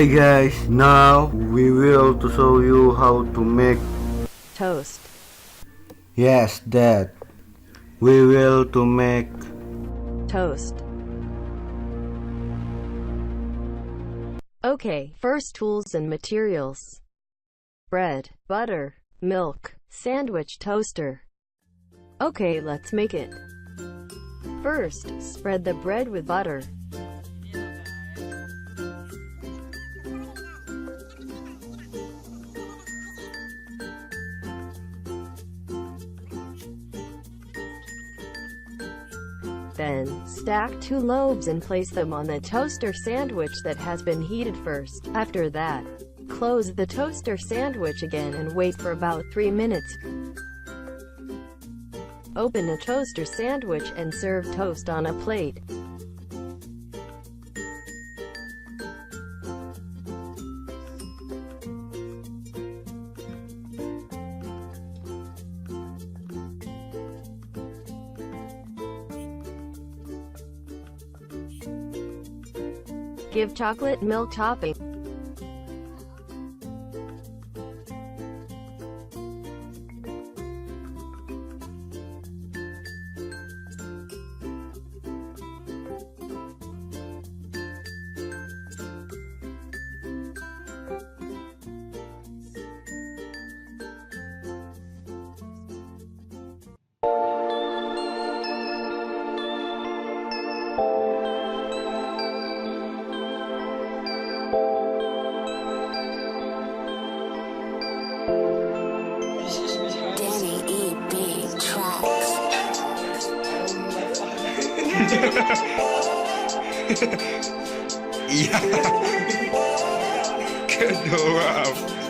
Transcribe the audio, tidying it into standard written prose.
Hi guys, now we will to show you how to make toast. yes that we will to make Toast. Okay, first tools and materials. Bread, butter, milk, sandwich toaster. Okay, let's make it. First, spread the bread with butter. Then, stack 2 loaves and place them on the toaster sandwich that has been heated first. After that, close the toaster sandwich again and wait for about 3 minutes. Open a toaster sandwich and serve toast on a plate. Give chocolate milk topping. Iya. Kedua.